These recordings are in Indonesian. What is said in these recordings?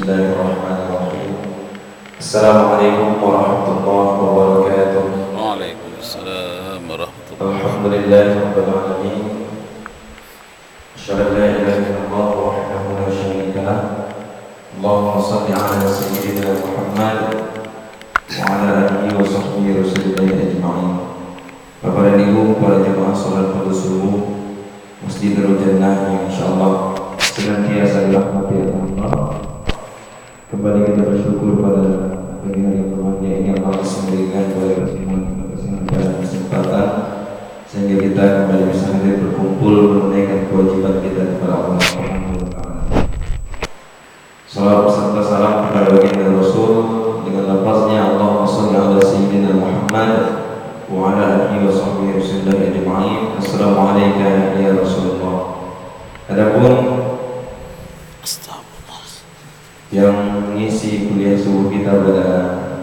Bismillahirrahmanirrahim. Assalamualaikum warahmatullahi wabarakatuh. Waalaikumsalam warahmatullahi wabarakatuh. Alhamdulillahirabbil alamin. Asyhadu an la ilaha illallah wahdahu la syarika lah. Allahumma shalli ala sayyidina Muhammad wa ala alihi wa sahbihi rasulillahi ajma'in. Bapak dan Ibu, para jemaah salat pada subuh Masjidul Jannah yang insyaallah senantiasa dirahmati Allah. Kembali kita bersyukur pada pagi hari yang berbahagia ini Allah masih memberikan kepada kesehatan dan kesempatan sehingga kita kembali bisa hadir berkumpul menunaikan kewajiban kita kepada Allah Subhanahu wa taala. Salawat serta salam kepada baginda Rasul dengan lafaznya Allahumma shalli ala sayyidina Muhammad wa ala alihi wa sahbihi wasallam ajma'in. Assalamualaikum ya Rasulullah. Adapun yang mengisi kuliah subuh kita pada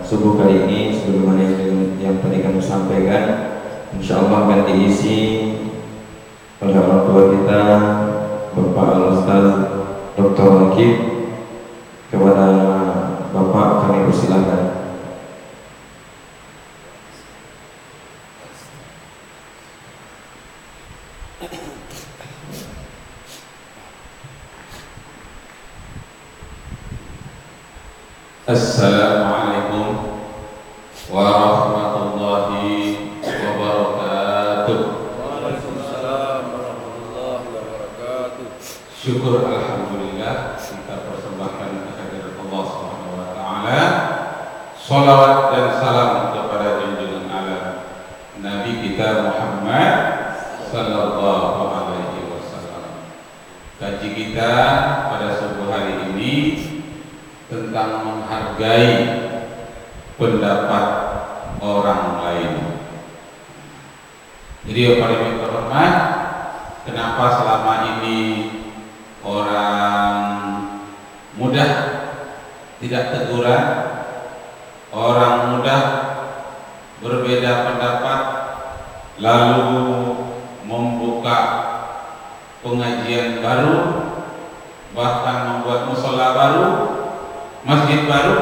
subuh kali ini sebagaimana yang tadi kami sampaikan, insyaallah akan diisi oleh orang tua kita Bapak Al-Ustaz Dr. Nakib. Kepada Bapak kami persilakan. Assalamualaikum warahmatullahi wabarakatuh. Waalaikumsalam warahmatullahi wabarakatuh. Syukur alhamdulillah kita persembahkan kehadirat Allah Subhanahu wa taala. Shalawat dan salam kepada junjungan alam Nabi kita Muhammad sallallahu alaihi wasallam. Kaji kita pada subuh hari ini tentang menghargai pendapat orang lain. Jadi Bapak Ibu terhormat, kenapa selama ini orang mudah tidak teguran, orang mudah berbeda pendapat, lalu membuka pengajian baru, bahkan membuat mushola baru, masjid baru,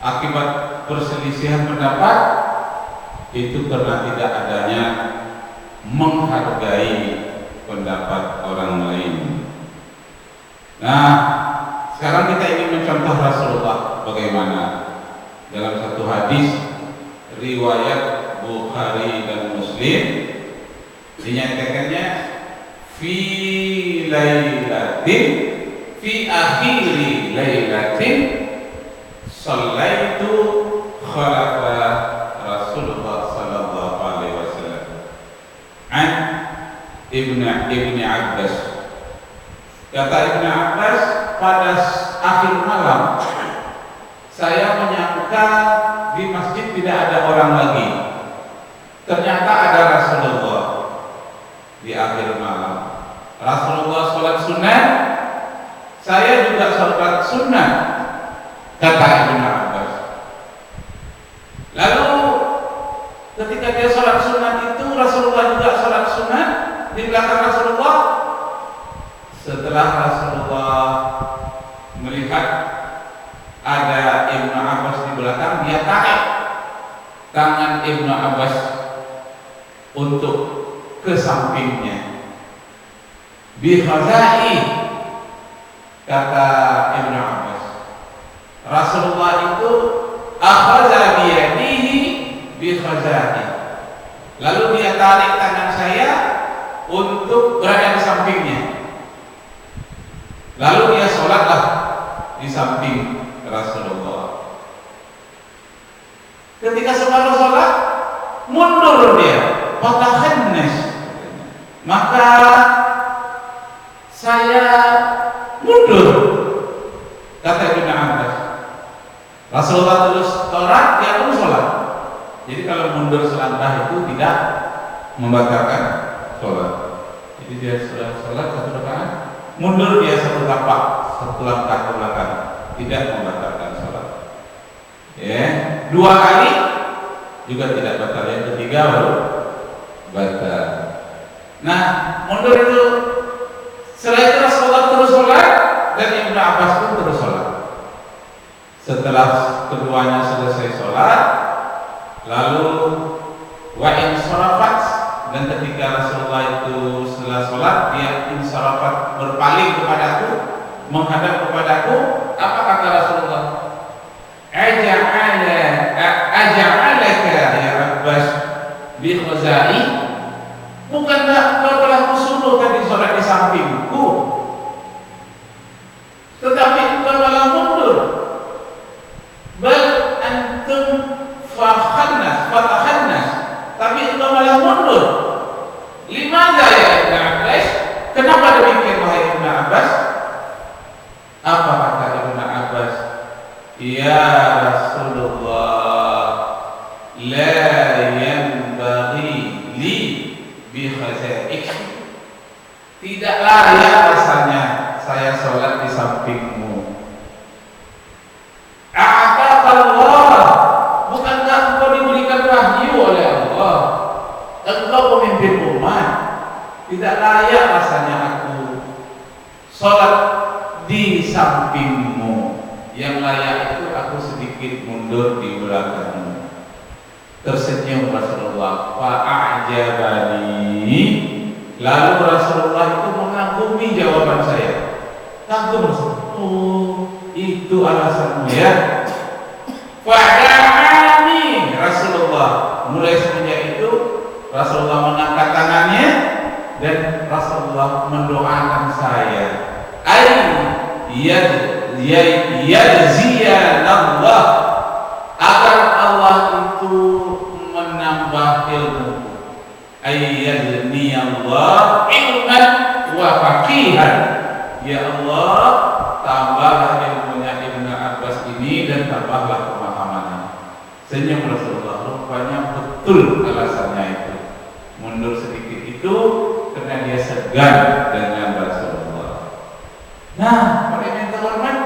akibat perselisihan pendapat itu karena tidak adanya menghargai pendapat orang lain. Nah, sekarang kita ingin mencontoh Rasulullah bagaimana dalam satu hadis riwayat Bukhari dan Muslim dinyatakannya fi lailatin fi akhiri lailatin shallaitu khalafa Rasulullah sallallahu alaihi wasallam an Ibnu Abbas. Kata Ibnu Abbas, pada akhir malam saya menyangka di masjid tidak ada orang lagi, ternyata ada Rasulullah. Di akhir malam Rasulullah sholat sunnah, saya juga sholat sunnah, kata Ibnu Abbas. Lalu ketika dia sholat sunnah itu, Rasulullah juga sholat sunnah di belakang Rasulullah. Setelah Rasulullah melihat ada Ibnu Abbas di belakang, dia tarik tangan Ibnu Abbas untuk ke sampingnya. Bi khazai, kata Ibnu Abbas, Rasulullah itu akhadha biyadihi bi khazai, lalu dia tarik tangan saya untuk berada di sampingnya, lalu dia sholatlah di samping Rasulullah. Ketika separuh sholat, mundur dia, fatakhannas, maka saya mundur, kata Ibnu Abbas. Rasulullah terus sholat, dia terus sholat. Jadi kalau mundur selangkah itu tidak membatalkan sholat. Jadi dia sudah sholat satu rakaat, mundur dia satu tapak, satu langkah ke belakang, tidak membatalkan sholat. Ya, dua kali juga tidak batal, yang ketiga baru batal. Nah, mundur itu setelah itu Rasulullah terus sholat dan Ibnu Abbas pun terus sholat. Setelah keduanya selesai sholat, lalu wa insharafat, dan ketika Rasulullah itu setelah sholat dia insharafat, berpaling kepadaku, menghadap kepadaku. Apa kata Rasulullah? Aja'alaka ya Abbas bi khuzai, bukankah kau telah kusuruh tadi sholat di sampingku, tetapi engkau malah mundur. Bal antum fatakhannas, tapi engkau malah mundur. Limadha ya Ibn Abbas? Kenapa demikian wahai Ibn Abbas? Apa kata Ibn Abbas? Ya Rasulullah, la yanbaghi li bi khazaik, tidak layak rasanya saya sholat di sampingmu. Allah, bukankah engkau diberikan wahyu oleh Allah, engkau pemimpin umat, tidak layak rasanya aku sholat di sampingmu. Yang layak itu aku sedikit mundur di belakangmu. Tersenyum Rasulullah, fa'ajabani, lalu Rasulullah itu mengagumi jawaban saya. Kagum Rasulullah, oh itu alasanmu ya. Fa'adani Rasulullah, mulai semenjak itu Rasulullah mengangkat tangannya dan Rasulullah mendoakan saya. Yajziyanallah, agar Allah itu menambah ilmu. Yajzniyallah ilman wa faqihan. Ya Allah, tambahlah ilmunya Ibn Abbas ini dan tambahlah pemahamannya. Senyum Rasulullah, rupanya betul alasannya itu. Mundur sedikit itu karena dia segan dengan Rasulullah. Nah, para yang terhormat,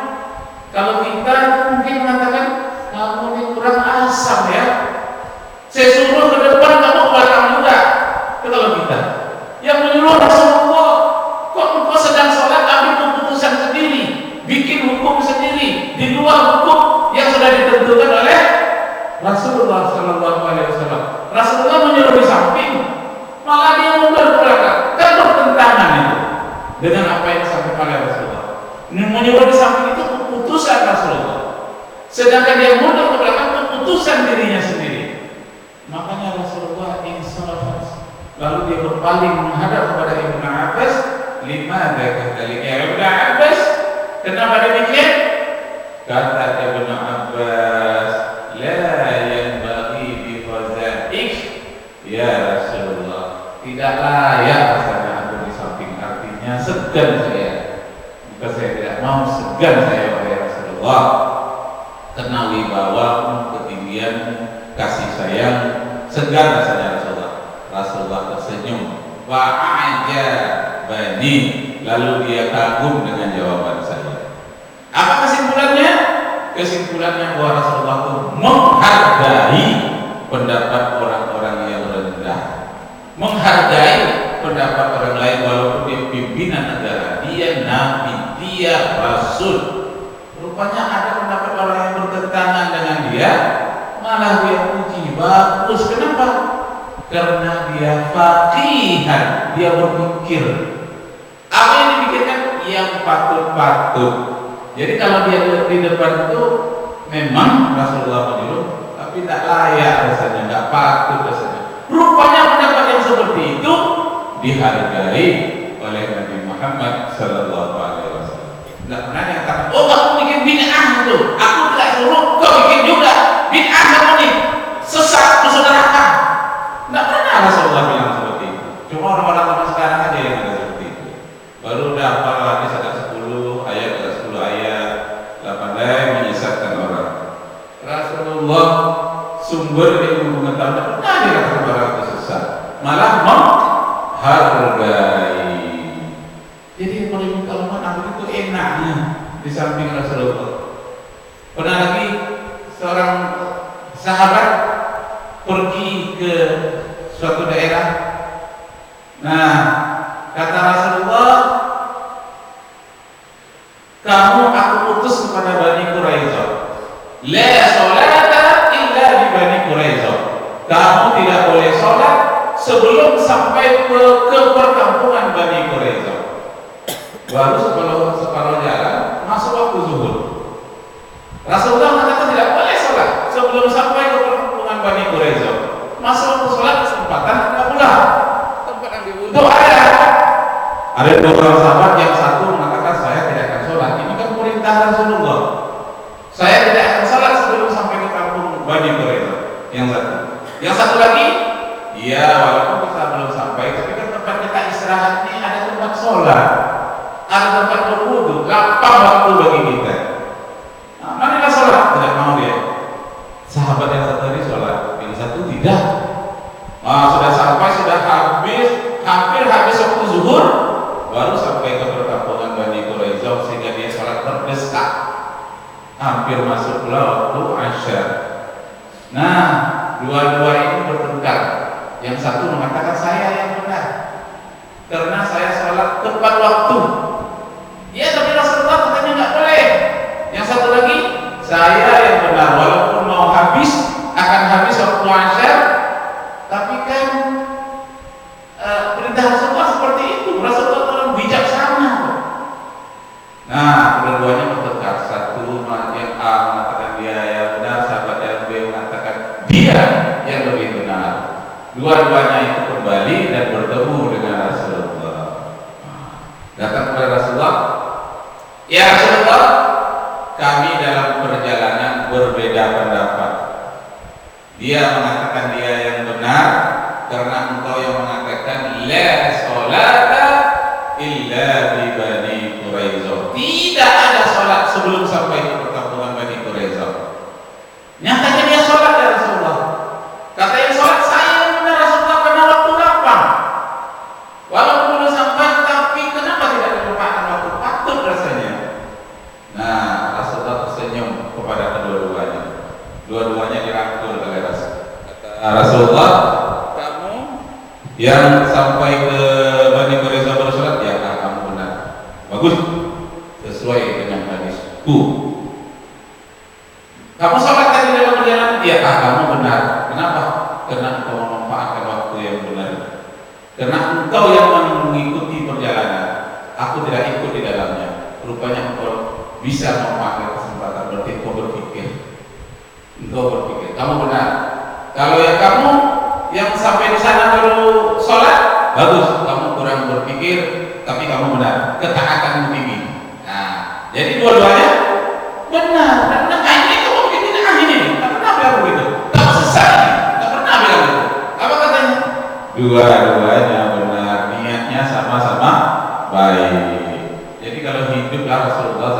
kalau kita mungkin mengatakan kamu ini kurang asam ya, saya suruh ke depan kamu ke belakang juga. Kalau kita yang menyuruh Rasulullah, kok engkau sedang sholat ambil keputusan sendiri, bikin hukum sendiri di luar hukum yang sudah ditentukan oleh Rasulullah Sallallahu Alaihi Wasallam. Rasulullah menyuruh di samping, malah dia mundur ke belakang, kan bertentangan itu dengan apa yang disampaikan oleh Rasulullah. Menyuruh di samping itu keputusan Rasulullah, sedangkan dia mundur ke belakang keputusan dirinya sendiri. Makanya Rasulullah insharafat, lalu dia berpaling menghadap kepada Ibn Abbas. Limadha kadzalika ya Ibn Abbas? Kenapa demikian? Kata Ibn Abbas, la yanbaghi bi khazaik ya Rasulullah, tidak layak rasanya aku di samping. Artinya segan saya, bukan saya tidak mau, segan saya wahai Rasulullah, karena wibawamu, ketinggianmu, kasih sayang, segan rasanya Rasulullah. Rasulullah tersenyum, wa'ajabani, lalu dia kagum dengan jawaban saya. Apa kesimpulannya? Kesimpulannya bahwa Rasulullah itu menghargai pendapat orang-orang yang rendah, menghargai pendapat orang lain walaupun dia pimpinan negara, dia nabi, dia rasul. Rupanya ada pendapat orang yang bertentangan dengan dia, malah dia puji, bagus. Kenapa? Karena dia faqihan, dia berpikir. Apa yang dipikirkan? Yang patut-patut. Jadi kalau dia di depan itu memang Rasulullah menyuruh, tapi tak layak rasanya, tak patut rasanya. Rupanya pendapat yang seperti itu dihargai oleh Nabi Muhammad Sallallahu Alaihi Wasallam. Tidak pernah yang kata, oh kamu bikin bid'ah itu, aku tidak suruh, kau bikin juga bid'ah kamu nih, sesat, masuk neraka. Tidak pernah Rasulullah bilang seperti itu. Cuma orang-orang zaman sekarang aja yang ada seperti itu. Baru udah hafal hadis ada 10 ayat, ada 10 ayat, 8 ayat menyesatkan orang. Rasulullah sumber ilmu pengetahuan pernah dikatakan orang itu sesat, malah menghargai. Jadi paling kalau ambil itu enaknya di samping Rasulullah. Pernah lagi seorang sahabat pergi ke suatu daerah. Nah, kata Rasulullah, kamu aku utus kepada Bani Quraisyah. baru separuh jalan masuk waktu zuhur. Rasulullah mengatakan tidak boleh sholat sebelum sampai ke perkampungan Bani Quraiza. Masuk waktu sholat kesempatan nggak pulang. Tempat yang diwudu. Itu ada dua orang sahabat, yang satu mengatakan saya tidak akan sholat. Ini kan perintah Rasulullah. Saya tidak akan sholat sebelum sampai ke kampung Bani Quraiza. Yang satu lagi, ya walaupun kita belum sampai, tapi kan tempat kita istirahat ini ada tempat sholat, ada tempat berwudu, lapang waktu bagi kita. Nah, marilah sholat. Tidak mau dia. Sahabat yang satu ini sholat, yang satu tidak. Sudah sampai, sudah hampir habis waktu zuhur, baru sampai ke perkampungan Bani Quraiza, sehingga dia sholat terdesak, hampir masuk pula waktu Asyar. Nah, dua-dua ini bertengkar. Yang satu mengatakan saya yang benar karena saya sholat tepat waktu. Ya, tapi Rasulullah katanya nggak boleh. Yang satu lagi, saya yang benar walaupun mau akan habis waktu Asyar, tapi kan perintah Rasulullah seperti itu. Rasulullah orang bijaksana. Nah, kedua-duanya bertengkar. Satu yang A mengatakan dia yang benar, sahabat yang B mengatakan dia yang lebih benar. Dua-duanya itu kembali dan bertemu dengan Rasulullah. Datang kepada Rasulullah, ya Rasulullah, kami dalam perjalanan berbeda pendapat. Dia mengatakan dia yang benar karena engkau yang mengatakan la sholata illa bi Bani Quraiza. Tidak ada sholat sebelum sampai ke perkampungan Bani Quraiza. Nyatanya dia sholat ya Rasulullah. Kata yang sholat saya yang benar Rasulullah karena waktu lapang. Walaupun belum sampai, tapi kenapa tidak dilupakan waktu patut rasanya. Nah, Rasulullah tersenyum kepada kedua-duanya. Dua-duanya dirangkul oleh Rasulullah. Kamu yang sampai ke Bani Quraiza baru sholat, ya kamu benar. Bagus, sesuai dengan hadisku. Kamu sholat tadi dalam perjalanan, ya kamu benar. Kenapa? Karena engkau memanfaatkan waktu yang benar. Karena engkau yang mengikuti perjalanan, aku tidak ikut di dalamnya. Rupanya engkau bisa memanfaatkan kesempatan. Berarti engkau berpikir. Kamu benar. Kalau yang kamu yang sampai di sana baru sholat, bagus. Kamu kurang berpikir, tapi kamu benar. Ketaatanmu tinggi. Nah, jadi dua-duanya benar. Karena ini kamu bikin ini. Tak pernah bilang begitu. Kamu sesat. Tak pernah bilang begitu. Apa katanya? Dua-duanya benar. Niatnya sama-sama baik. Jadi kalau hiduplah Rasulullah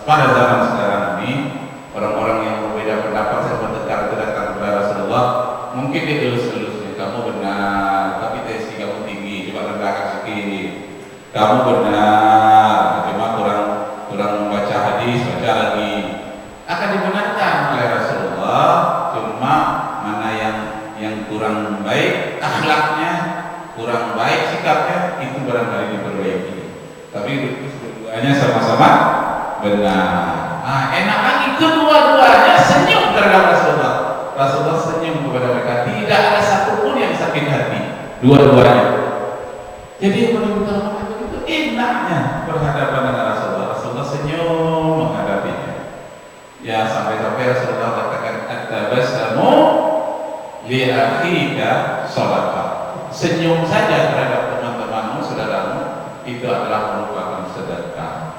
pada zaman sekarang ini, orang-orang yang berbeda pendapat saya mendengar itu datang kepada Rasulullah, mungkin dia elus-elus, kamu benar, tapi tensi kamu tinggi, coba rendahkan sedikit. Kamu benar, cuma kurang membaca hadis, baca lagi. Akan dibenarkan oleh Rasulullah, cuma mana yang kurang baik akhlaknya, kurang baik sikapnya, itu barangkali diperbaiki. Tapi keduanya sama-sama benar. Nah, enak lagi kedua-duanya senyum terhadap Rasulullah. Rasulullah senyum kepada mereka. Tidak ada satupun yang sakit hati. Dua-duanya. Jadi yang benar-benar itu enaknya berhadapan dengan Rasulullah. Rasulullah senyum menghadapinya. Ya, sampai-sampai Rasulullah katakan at-tabassamu li akhika shadaqah. Senyum saja terhadap teman-temanmu, saudaramu, itu adalah merupakan sedekah.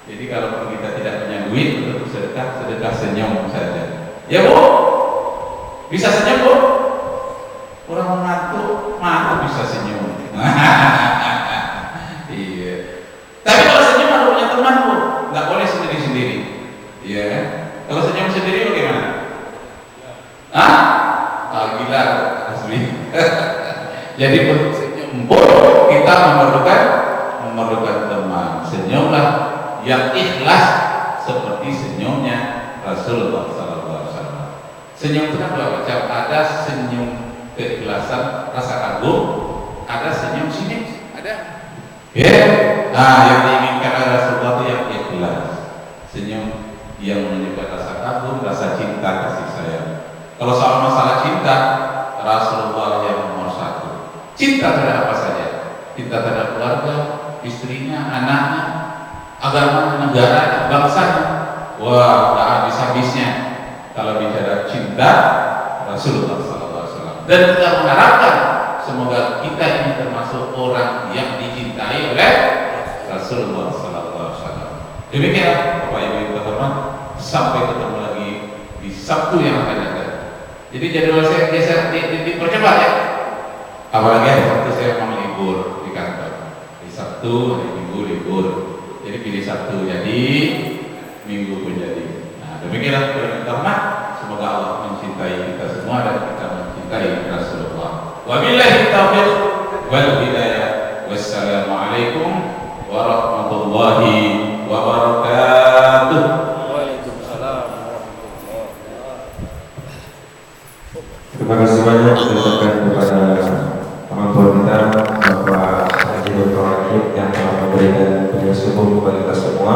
Jadi kalau kita tidak punya duit untuk sedekah senyum saja. Ya Bu, bisa senyum Bu? Orang mengantuk, mana bisa senyum? Iya. Tapi kalau senyum harus punya teman Bu, nggak boleh sendiri-sendiri. Iya. Kalau senyum sendiri bagaimana? Gila asli. Jadi untuk senyum Bu, kita memerlukan teman. Senyumlah yang ikhlas seperti senyumnya Rasulullah SAW. Senyum itu kan dua macam. Ada senyum keikhlasan, rasa kagum. Ada senyum sinis. Ada. Nah, yang diinginkan oleh Rasulullah itu yang ikhlas. Senyum yang menunjukkan rasa kagum, rasa cinta, kasih sayang. Kalau soal masalah cinta, Rasulullah yang nomor satu. Cinta terhadap apa saja? Cinta terhadap keluarga, istrinya, anaknya, agama, negara, bangsanya. Wah, tak habis-habisnya kalau bicara cinta Rasulullah SAW. Dan kita mengharapkan semoga kita ini termasuk orang yang dicintai oleh Rasulullah SAW. Demikian Bapak Ibu terhormat, sampai ketemu lagi di Sabtu yang akan datang. Jadi jadwal saya geser dipercepat ya. Apalagi hari Sabtu saya mau libur di kantor. Di Sabtu, hari Minggu libur. Jadi pilih Sabtu jadi Minggu pun jadi. Nah, demikianlah terhormat. Semoga Allah mencintai kita semua dan kita mencintai Rasulullah. Wabillahi taufiq wal hidayah. Wassalamualaikum warahmatullahi wabarakatuh. Waalaikumsalam warahmatullahi wabarakatuh. Terima kasih banyak diucapkan kepada orang tua kita, Bapak Haji Dr. Rakib yang telah memberikan penjelasan kepada kita semua.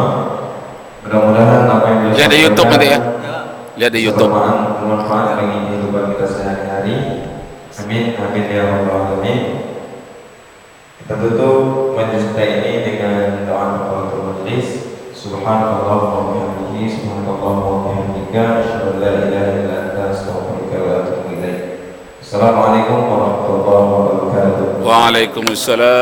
Mudah-mudahan apa yang beliau Lihat di YouTube nanti ya. sampaikan Lihat di YouTube. bermanfaat bagi kehidupan kita sehari-hari. Amin, amin ya rabbal alamin. Kita tutup majelis kita ini dengan doa kafaratul majelis. Subhanallah wa bihamdihi, subhanallah wa bihamdika, asyhadu an la ilaha illa anta, astaghfiruka wa atubu ilaik. Assalamualaikum warahmatullahi wabarakatuh. Waalaikumsalam.